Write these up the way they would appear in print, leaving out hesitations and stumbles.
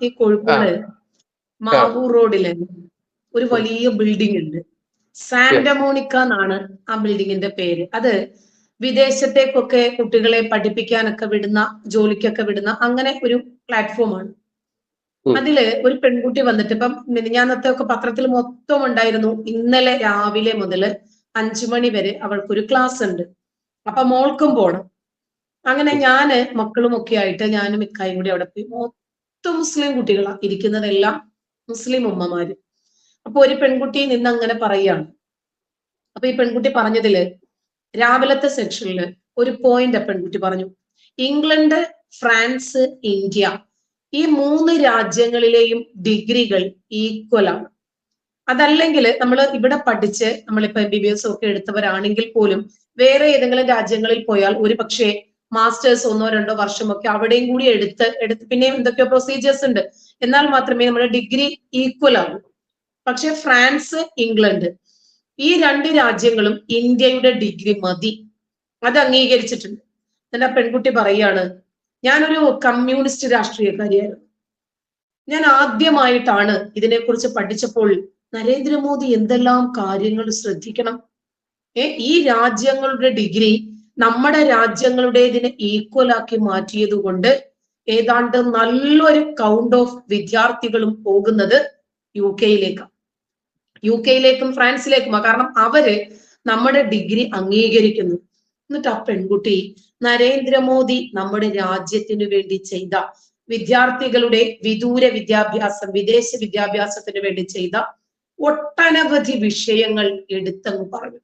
ഈ കോഴിക്കോട് മാവൂർ റോഡില് ഒരു വലിയ ബിൽഡിംഗ് ഉണ്ട്. സാന്റമോണിക്ക എന്നാണ് ആ ബിൽഡിങ്ങിന്റെ പേര്. അത് വിദേശത്തേക്കൊക്കെ കുട്ടികളെ പഠിപ്പിക്കാനൊക്കെ വിടുന്ന, ജോലിക്കൊക്കെ വിടുന്ന അങ്ങനെ ഒരു പ്ലാറ്റ്ഫോമാണ്. അതില് ഒരു പെൺകുട്ടി വന്നിട്ട്, ഇപ്പം മിനിഞ്ഞാന്നത്തെ ഒക്കെ പത്രത്തിൽ മൊത്തം ഉണ്ടായിരുന്നു, ഇന്നലെ രാവിലെ മുതൽ 5 മണി വരെ അവൾക്കൊരു ക്ലാസ് ഉണ്ട്, അപ്പൊ മോൾക്കും പോണം. അങ്ങനെ ഞാന് മക്കളും ഒക്കെ ആയിട്ട് ഞാനും ഇക്കായും കൂടി അവിടെ പോയി. മൊത്തം മുസ്ലിം കുട്ടികളാ ഇരിക്കുന്നതെല്ലാം, മുസ്ലിം ഉമ്മമാര്. അപ്പൊ ഒരു പെൺകുട്ടി നിന്ന് അങ്ങനെ പറയാണ്. അപ്പൊ ഈ പെൺകുട്ടി പറഞ്ഞതില് രാവിലത്തെ സെക്ഷനില് ഒരു പോയിന്റ് പെൺകുട്ടി പറഞ്ഞു, ഇംഗ്ലണ്ട്, ഫ്രാൻസ്, ഇന്ത്യ ഈ 3 രാജ്യങ്ങളിലെയും ഡിഗ്രികൾ ഈക്വൽ ആണ്. അതല്ലെങ്കിൽ നമ്മൾ ഇവിടെ പഠിച്ച് നമ്മളിപ്പോ MBBS ഒക്കെ എടുത്തവരാണെങ്കിൽ പോലും വേറെ ഏതെങ്കിലും രാജ്യങ്ങളിൽ പോയാൽ ഒരു പക്ഷേ മാസ്റ്റേഴ്സ് 1-2 വർഷമൊക്കെ അവിടെയും കൂടി എടുത്ത് പിന്നെ എന്തൊക്കെയോ പ്രൊസീജിയേഴ്സ് ഉണ്ട്, എന്നാൽ മാത്രമേ നമ്മുടെ ഡിഗ്രി ഈക്വൽ ആവൂ. പക്ഷെ ഫ്രാൻസ്, ഇംഗ്ലണ്ട് ഈ 2 രാജ്യങ്ങളും ഇന്ത്യയുടെ ഡിഗ്രി മതി, അത് അംഗീകരിച്ചിട്ടുണ്ട്. എന്നിട്ട് ആ പെൺകുട്ടി പറയാണ്, ഞാനൊരു കമ്മ്യൂണിസ്റ്റ് രാഷ്ട്രീയക്കാരിയായിരുന്നു. ഞാൻ ആദ്യമായിട്ടാണ് ഇതിനെക്കുറിച്ച് പഠിച്ചപ്പോൾ നരേന്ദ്രമോദി എന്തെല്ലാം കാര്യങ്ങൾ ശ്രദ്ധിക്കണം. ഈ രാജ്യങ്ങളുടെ ഡിഗ്രി നമ്മുടെ രാജ്യങ്ങളുടേതിന് ഈക്വൽ ആക്കി മാറ്റിയത് കൊണ്ട് ഏതാണ്ട് നല്ലൊരു കൗണ്ട് ഓഫ് വിദ്യാർത്ഥികളും പോകുന്നത് യുകെയിലേക്കും ഫ്രാൻസിലേക്കുമാണ്. കാരണം അവര് നമ്മുടെ ഡിഗ്രി അംഗീകരിക്കുന്നു. എന്നിട്ട് ആ പെൺകുട്ടി നരേന്ദ്രമോദി നമ്മുടെ രാജ്യത്തിനു വേണ്ടി ചെയ്ത വിദ്യാർത്ഥികളുടെ വിദൂര വിദ്യാഭ്യാസം, വിദേശ വിദ്യാഭ്യാസത്തിന് വേണ്ടി ചെയ്ത ഒട്ടനവധി വിഷയങ്ങൾ എടുത്തങ്ങ് പറഞ്ഞു.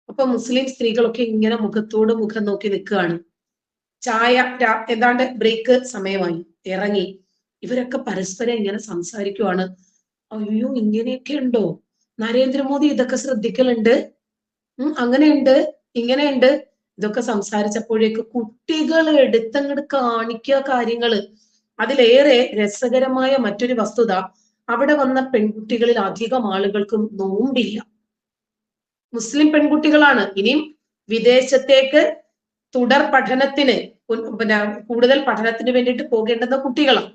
അപ്പൊ മുസ്ലിം സ്ത്രീകളൊക്കെ ഇങ്ങനെ മുഖത്തോട് മുഖം നോക്കി നിൽക്കുകയാണ്. ചായ ഏതാണ്ട് ബ്രേക്ക് സമയമായി, ഇറങ്ങി. ഇവരൊക്കെ പരസ്പരം ഇങ്ങനെ സംസാരിക്കുവാണ്. അയ്യോ, ഇങ്ങനെയൊക്കെ ഉണ്ടോ, നരേന്ദ്രമോദി ഇതൊക്കെ ശ്രദ്ധിക്കലുണ്ട്, അങ്ങനെയുണ്ട്, ഇങ്ങനെയുണ്ട്. ഇതൊക്കെ സംസാരിച്ചപ്പോഴേക്ക് കുട്ടികൾ എടുത്തങ്ങോട്ട് കാണിക്കുക കാര്യങ്ങള്. അതിലേറെ രസകരമായ മറ്റൊരു വസ്തുത, അവിടെ വന്ന പെൺകുട്ടികളിൽ അധികം ആളുകൾക്കും നോമ്പില്ല. മുസ്ലിം പെൺകുട്ടികളാണ്. ഇനിയും വിദേശത്തേക്ക് തുടർ പഠനത്തിന്, പിന്നെ കൂടുതൽ പഠനത്തിന് വേണ്ടിയിട്ട് പോകേണ്ടുന്ന കുട്ടികളാണ്.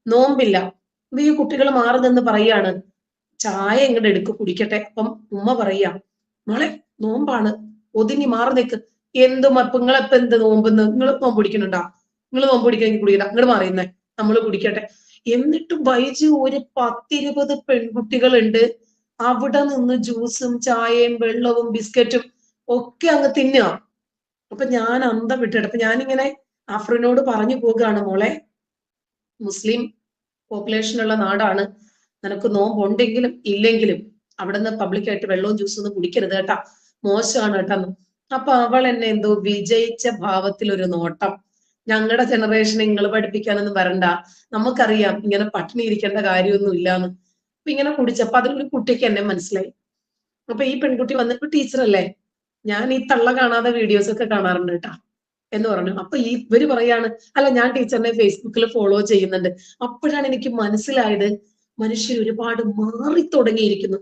നോമ്പില്ല. ഈ കുട്ടികൾ മാറി നിന്ന് പറയാണ്, ചായ ഇങ്ങോട്ട് എടുക്ക് കുടിക്കട്ടെ. അപ്പം ഉമ്മ പറയാ, മോളെ നോമ്പാണ്, ഒതുങ്ങി മാറി നിൽക്ക്. അപ്പൊ നിങ്ങളിപ്പോ എന്ത് നോമ്പെന്ന്, നിങ്ങൾ നോമ്പ് പിടിക്കുന്നുണ്ടാ, നിങ്ങൾ നോമ്പ് പിടിക്കണമെങ്കിൽ കുടിക്കണ്ട, ഇങ്ങോട്ട് മാറിയുന്നേ, നമ്മൾ കുടിക്കട്ടെ. എന്നിട്ട് ബൈജു ഒരു 10-20 പെൺകുട്ടികളുണ്ട്, അവിടെ നിന്ന് ജ്യൂസും ചായയും വെള്ളവും ബിസ്ക്കറ്റും ഒക്കെ അങ്ങ് തിന്നുക. അപ്പൊ ഞാൻ അന്തം വിട്ടിട്ട്, അപ്പൊ ഞാനിങ്ങനെ അഫ്രിനോട് പറഞ്ഞു പോകുകയാണ്, മോളെ മുസ്ലിം പോപ്പുലേഷൻ ഉള്ള നാടാണ്, നിനക്ക് നോമ്പുണ്ടെങ്കിലും ഇല്ലെങ്കിലും അവിടെ നിന്ന് പബ്ലിക്കായിട്ട് വെള്ളവും ജ്യൂസും ഒന്നും കുടിക്കരുത് കേട്ടാ, മോശമാണ് കേട്ടോ. അപ്പൊ അവൾ എന്നെ എന്തോ വിജയിച്ച ഭാവത്തിൽ ഒരു നോട്ടം, ഞങ്ങളുടെ ജനറേഷൻ നിങ്ങൾ പഠിപ്പിക്കാനൊന്നും വരണ്ട, നമുക്കറിയാം ഇങ്ങനെ പട്ടിണി ഇരിക്കേണ്ട കാര്യമൊന്നും ഇല്ലാന്ന്. അപ്പൊ ഇങ്ങനെ കുടിച്ചപ്പോ അതിലൊരു കുട്ടിക്ക് എന്നെ മനസ്സിലായി. അപ്പൊ ഈ പെൺകുട്ടി വന്നിട്ട്, ടീച്ചറല്ലേ, ഞാൻ ഈ തള്ള കാണാതെ വീഡിയോസ് ഒക്കെ കാണാറുണ്ട് കേട്ടാ എന്ന് പറഞ്ഞു. അപ്പൊ ഇവര് പറയാണ്, അല്ല ഞാൻ ടീച്ചറിനെ ഫേസ്ബുക്കിൽ ഫോളോ ചെയ്യുന്നുണ്ട്. അപ്പോഴാണ് എനിക്ക് മനസ്സിലായത്, മനുഷ്യർ ഒരുപാട് മാറി തുടങ്ങിയിരിക്കുന്നു.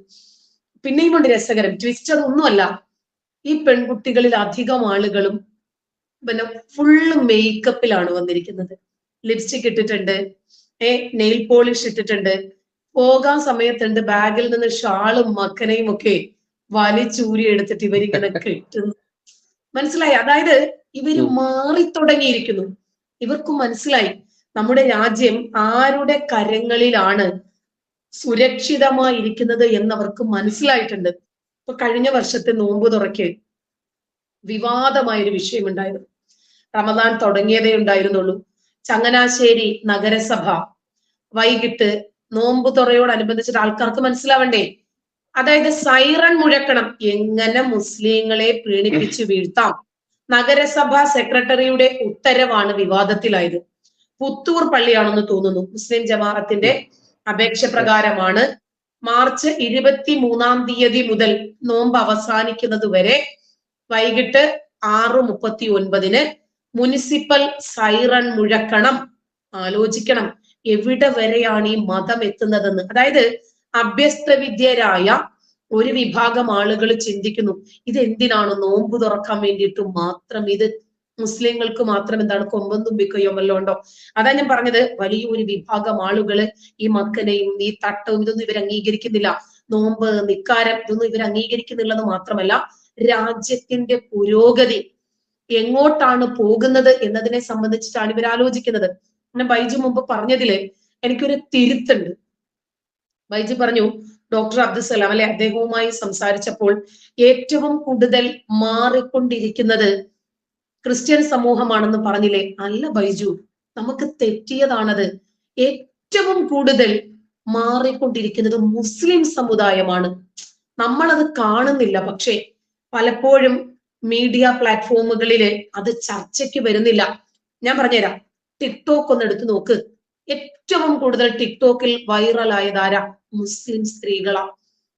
പിന്നെയും കൊണ്ട് രസകരം ട്വിസ്റ്റ് അതൊന്നുമല്ല, ഈ പെൺകുട്ടികളിൽ അധികം ആളുകളും പിന്നെ ഫുള്ള് മേക്കപ്പിലാണ് വന്നിരിക്കുന്നത്. ലിപ്സ്റ്റിക് ഇട്ടിട്ടുണ്ട്, നെയിൽ പോളിഷ് ഇട്ടിട്ടുണ്ട്. പോകാൻ സമയത്തുണ്ട് ബാഗിൽ നിന്ന് ഷാളും മക്കനയും ഒക്കെ വലിച്ചൂരി എടുത്തിട്ട് ഇവരിങ്ങനെ കെട്ടുന്നു. മനസ്സിലായി? അതായത് ഇവര് മാറി തുടങ്ങിയിരിക്കുന്നു. ഇവർക്ക് മനസ്സിലായി നമ്മുടെ രാജ്യം ആരുടെ കരങ്ങളിലാണ് സുരക്ഷിതമായിരിക്കുന്നത് എന്നവർക്ക് മനസ്സിലായിട്ടുണ്ട്. ഇപ്പൊ കഴിഞ്ഞ വർഷത്തെ നോമ്പ് തുറയ്ക്ക് വിവാദമായൊരു വിഷയം ഉണ്ടായിരുന്നു. റമദാൻ തുടങ്ങിയതേ ഉണ്ടായിരുന്നുള്ളൂ. ചങ്ങനാശ്ശേരി നഗരസഭ വൈകിട്ട് നോമ്പ് തുറയോടനുബന്ധിച്ചിട്ട് ആൾക്കാർക്ക് മനസ്സിലാവണ്ടേ, അതായത് സൈറൺ മുഴക്കണം, എങ്ങനെ മുസ്ലിങ്ങളെ പ്രീണിപ്പിച്ചു വീഴ്ത്താം. നഗരസഭാ സെക്രട്ടറിയുടെ ഉത്തരവാണ് വിവാദത്തിലായത്. പുത്തൂർ പള്ളിയാണെന്ന് തോന്നുന്നു. മുസ്ലിം ജമാഅത്തിന്റെ അപേക്ഷ പ്രകാരമാണ് മാർച്ച് 23-ാം തീയതി മുതൽ നോമ്പ് അവസാനിക്കുന്നത് വരെ വൈകിട്ട് 6:39 മുനിസിപ്പൽ സൈറൺ മുഴക്കണം. ആലോചിക്കണം എവിടെ വരെയാണ് ഈ മതം എത്തുന്നതെന്ന്. അതായത് അഭ്യസ്തവിദ്യരായ ഒരു വിഭാഗം ആളുകൾ ചിന്തിക്കുന്നു, ഇതെന്തിനാണ് നോമ്പ് തുറക്കാൻ വേണ്ടിയിട്ട് മാത്രം ഇത് മുസ്ലിങ്ങൾക്ക് മാത്രം എന്താണ് കൊമ്പം തുമ്പിക്കയോ വല്ലതും ഉണ്ടോ? അതാ ഞാൻ പറഞ്ഞത്, വലിയൊരു വിഭാഗം ആളുകള് ഈ മക്കനെയും ഈ തട്ടവും ഇതൊന്നും ഇവർ അംഗീകരിക്കുന്നില്ല. നോമ്പ്, നിക്കാരം ഇതൊന്നും ഇവർ അംഗീകരിക്കുന്നില്ലെന്ന് മാത്രമല്ല, രാജ്യത്തിന്റെ പുരോഗതി എങ്ങോട്ടാണ് പോകുന്നത് എന്നതിനെ സംബന്ധിച്ചിട്ടാണ് ഇവർ ആലോചിക്കുന്നത്. പിന്നെ ബൈജു മുമ്പ് പറഞ്ഞതില് എനിക്കൊരു തിരുത്തുണ്ട്. ബൈജു പറഞ്ഞു ഡോക്ടർ അബ്ദുസലാം അല്ലെ, അദ്ദേഹവുമായി സംസാരിച്ചപ്പോൾ ഏറ്റവും കൂടുതൽ മാറിക്കൊണ്ടിരിക്കുന്നത് ക്രിസ്ത്യൻ സമൂഹമാണെന്ന് പറഞ്ഞില്ലേ? അല്ല ബൈജു, നമുക്ക് തെറ്റിയതാണത്. ഏറ്റവും കൂടുതൽ മാറിക്കൊണ്ടിരിക്കുന്നത് മുസ്ലിം സമുദായമാണ്. നമ്മളത് കാണുന്നില്ല. പക്ഷേ പലപ്പോഴും മീഡിയ പ്ലാറ്റ്ഫോമുകളില് അത് ചർച്ചയ്ക്ക് വരുന്നില്ല. ഞാൻ പറഞ്ഞുതരാം. ടിക്ടോക്ക് ഒന്ന് എടുത്തു നോക്ക്. ഏറ്റവും കൂടുതൽ ടിക്ടോക്കിൽ വൈറലായതാരാ? മുസ്ലിം സ്ത്രീകളാ.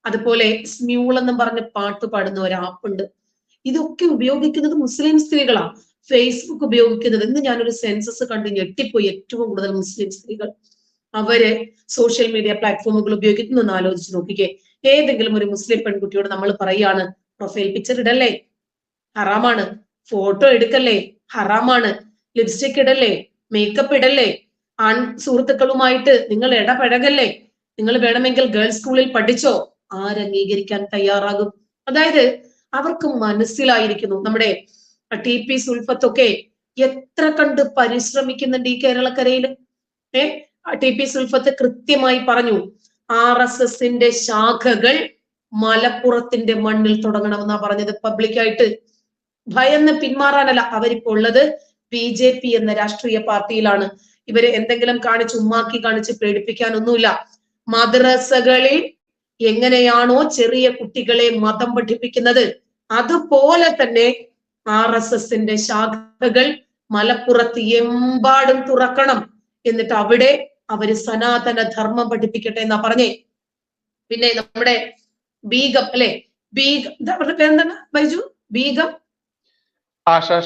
അതുപോലെ സ്മ്യൂൾ എന്നും പറഞ്ഞ് പാട്ട് പാടുന്ന ഒരു ആപ്പുണ്ട്. ഇതൊക്കെ ഉപയോഗിക്കുന്നത് മുസ്ലിം സ്ത്രീകളാ. ഫേസ്ബുക്ക് ഉപയോഗിക്കുന്നത്, ഇന്ന് ഞാനൊരു സെൻസസ് കണ്ട് ഞെട്ടിപ്പോയി, ഏറ്റവും കൂടുതൽ മുസ്ലിം സ്ത്രീകൾ അവര് സോഷ്യൽ മീഡിയ പ്ലാറ്റ്ഫോമുകൾ ഉപയോഗിക്കുന്നു. എന്ന് ആലോചിച്ച് നോക്കിക്കേ. ഏതെങ്കിലും ഒരു മുസ്ലിം പെൺകുട്ടിയോട് നമ്മൾ പറയാണ് പ്രൊഫൈൽ പിക്ചർ ഇടല്ലേ, ഹറാമാണ്. ഫോട്ടോ എടുക്കല്ലേ, ഹറാമാണ്. ലിപ്സ്റ്റിക് ഇടല്ലേ, മേക്കപ്പ് ഇടല്ലേ, ആൺ സുഹൃത്തുക്കളുമായിട്ട് നിങ്ങൾ ഇടപഴകല്ലേ, നിങ്ങൾ വേണമെങ്കിൽ ഗേൾസ് സ്കൂളിൽ പഠിച്ചോ, ആരംഗീകരിക്കാൻ തയ്യാറാകും? അതായത് അവർക്ക് മനസ്സിലായിരിക്കുന്നു. നമ്മുടെ TP സുൽഫത്തൊക്കെ എത്ര കണ്ട് പരിശ്രമിക്കുന്നുണ്ട് ഈ കേരളക്കരയില്. TP സുൽഫത്ത് കൃത്യമായി പറഞ്ഞു, RSSന്റെ ശാഖകൾ മലപ്പുറത്തിന്റെ മണ്ണിൽ തുടങ്ങണമെന്നാ പറഞ്ഞത് പബ്ലിക്കായിട്ട്. ഭയന്ന് പിന്മാറാനല്ല. അവരിപ്പോ ഉള്ളത് BJP എന്ന രാഷ്ട്രീയ പാർട്ടിയിലാണ്. ഇവര് എന്തെങ്കിലും കാണിച്ച് ഉമ്മാക്കി കാണിച്ച് പേടിപ്പിക്കാനൊന്നുമില്ല. മദ്രസകളിൽ എങ്ങനെയാണോ ചെറിയ കുട്ടികളെ മതം പഠിപ്പിക്കുന്നത്, അതുപോലെ തന്നെ RSSന്റെ ശാഖകൾ മലപ്പുറത്ത് എമ്പാടും തുറക്കണം. എന്നിട്ട് അവിടെ അവര് സനാതന ധർമ്മം പഠിപ്പിക്കട്ടെ എന്നാ പറഞ്ഞേ. പിന്നെ നമ്മുടെ ബീഗം അല്ലെ, ബീഗം അവരുടെ പേരെന്താണ് ബൈജു? ബീഗം ആശാ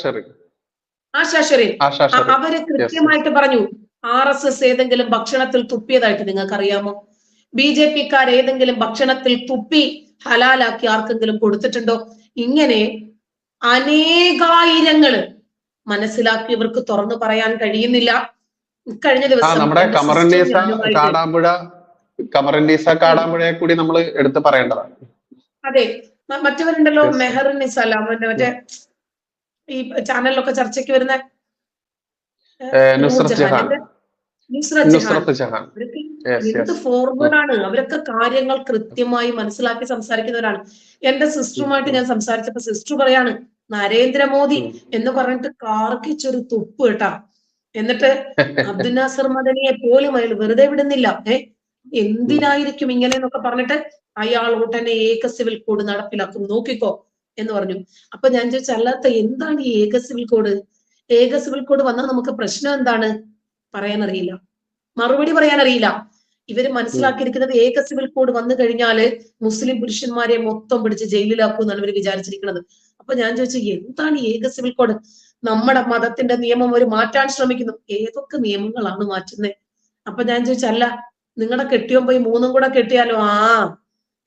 ഷെറിൻ. അവര് കൃത്യമായിട്ട് പറഞ്ഞു, RSS ഏതെങ്കിലും ഭക്ഷണത്തിൽ തുപ്പിയതായിട്ട് നിങ്ങൾക്ക് അറിയാമോ? BJPക്കാർ ഏതെങ്കിലും ഭക്ഷണത്തിൽ തുപ്പി ഹലാലാക്കി ആർക്കെങ്കിലും കൊടുത്തിട്ടുണ്ടോ? ഇങ്ങനെ അനേകായിരങ്ങള് മനസ്സിലാക്കിയവർക്ക് തുറന്നു പറയാൻ കഴിയുന്നില്ല. കഴിഞ്ഞ ദിവസം നമ്മുടെ കാടാമ്പുഴയെ കൂടി നമ്മൾ എടുത്ത് പറയേണ്ടതാണ്. അതെ, മറ്റവരുണ്ടല്ലോ, മെഹറുന്നിസ, മറ്റേ ഈ ചാനലിലൊക്കെ ചർച്ചയ്ക്ക് വരുന്ന നുസ്രത്ത് ജഹാൻ. എന്ത് ഫോർവേഡ് ആണ്. അവരൊക്കെ കാര്യങ്ങൾ കൃത്യമായി മനസ്സിലാക്കി സംസാരിക്കുന്നവരാണ്. എന്റെ സിസ്റ്ററുമായിട്ട് ഞാൻ സംസാരിച്ചപ്പോ സിസ്റ്റർ പറയാണ്, നരേന്ദ്രമോദി എന്ന് പറഞ്ഞിട്ട് കാർക്കിച്ചൊരു തുപ്പ് കേട്ടാ. എന്നിട്ട് അബ്ദുൽ നാസർ മദനിയെ പോലും അയാൾ വെറുതെ വിടുന്നില്ല. എന്തിനായിരിക്കും ഇങ്ങനെ എന്നൊക്കെ പറഞ്ഞിട്ട് അയാൾ ഉടനെ ഏക സിവിൽ കോഡ് നടപ്പിലാക്കും, നോക്കിക്കോ എന്ന് പറഞ്ഞു. അപ്പൊ ഞാൻ ചോദിച്ചു, അല്ലാത്ത എന്താണ് ഈ ഏക സിവിൽ കോഡ്? ഏക സിവിൽ കോഡ് വന്നാൽ നമുക്ക് പ്രശ്നം എന്താണ്? പറയാനറിയില്ല, മറുപടി പറയാനറിയില്ല. ഇവര് മനസ്സിലാക്കിയിരിക്കുന്നത് ഏക സിവിൽ കോഡ് വന്നു കഴിഞ്ഞാല് മുസ്ലിം പുരുഷന്മാരെ മൊത്തം പിടിച്ച് ജയിലിലാക്കും എന്നാണ് ഇവർ വിചാരിച്ചിരിക്കുന്നത്. അപ്പൊ ഞാൻ ചോദിച്ചു, എന്താണ് ഈ ഏക സിവിൽ കോഡ്? നമ്മുടെ മതത്തിന്റെ നിയമം അവർ മാറ്റാൻ ശ്രമിക്കുന്നു. ഏതൊക്കെ നിയമങ്ങളാണ് മാറ്റുന്നത്? അപ്പൊ ഞാൻ ചോദിച്ചു, അല്ല നിങ്ങളുടെ കെട്ടിയോൻ പോയി 3 കൂടെ കെട്ടിയാലോ?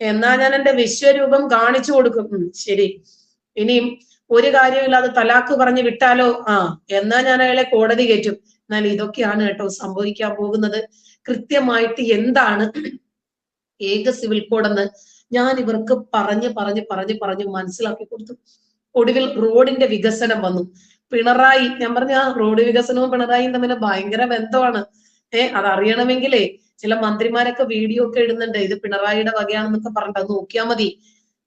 എന്നാ ഞാൻ എന്റെ വിശ്വരൂപം കാണിച്ചു കൊടുക്കും. ശരി. ഇനിയും ഒരു കാര്യമില്ലാതെ തലാക്ക് പറഞ്ഞ് വിട്ടാലോ? എന്നാ ഞാൻ അയാളെ കോടതി കയറ്റും. എന്നാൽ ഇതൊക്കെയാണ് കേട്ടോ സംഭവിക്കാൻ പോകുന്നത്. കൃത്യമായിട്ട് എന്താണ് ഏക സിവിൽ കോഡെന്ന് ഞാൻ ഇവർക്ക് പറഞ്ഞ് മനസ്സിലാക്കി കൊടുത്തു. ഒടുവിൽ റോഡിന്റെ വികസനം വന്നു. പിണറായി, ഞാൻ പറഞ്ഞ റോഡ് വികസനവും പിണറായിയും തമ്മിൽ ഭയങ്കര ബന്ധമാണ്. അതറിയണമെങ്കിലേ ചില മന്ത്രിമാരൊക്കെ വീഡിയോ ഒക്കെ ഇടുന്നുണ്ട്, ഇത് പിണറായിയുടെ വകയാണെന്നൊക്കെ പറഞ്ഞിട്ട് അത് നോക്കിയാൽ മതി.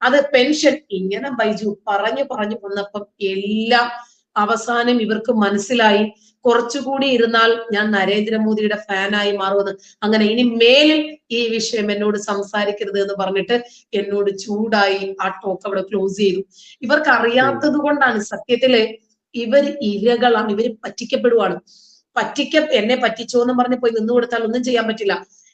അത് പെൻഷൻ, ഇങ്ങനെ ബൈജു പറഞ്ഞു വന്നപ്പം എല്ലാം അവസാനം ഇവർക്ക് മനസ്സിലായി, കുറച്ചുകൂടി ഇരുന്നാൽ ഞാൻ നരേന്ദ്രമോദിയുടെ ഫാനായി മാറുമെന്ന്. അങ്ങനെ ഇനി മേലിൽ ഈ വിഷയം എന്നോട് സംസാരിക്കരുത് എന്ന് പറഞ്ഞിട്ട് എന്നോട് ചൂടായി ആ ടോക്ക് അവിടെ ക്ലോസ് ചെയ്തു. ഇവർക്ക് അറിയാത്തത് കൊണ്ടാണ്. സത്യത്തില് ഇവര് ഇരകളാണ്, ഇവര് പറ്റിക്കപ്പെടുവാണ്. എന്നെ പറ്റിച്ചോ എന്ന് പറഞ്ഞ് പോയി നിന്ന് കൊടുത്താൽ ഒന്നും ചെയ്യാൻ പറ്റില്ല.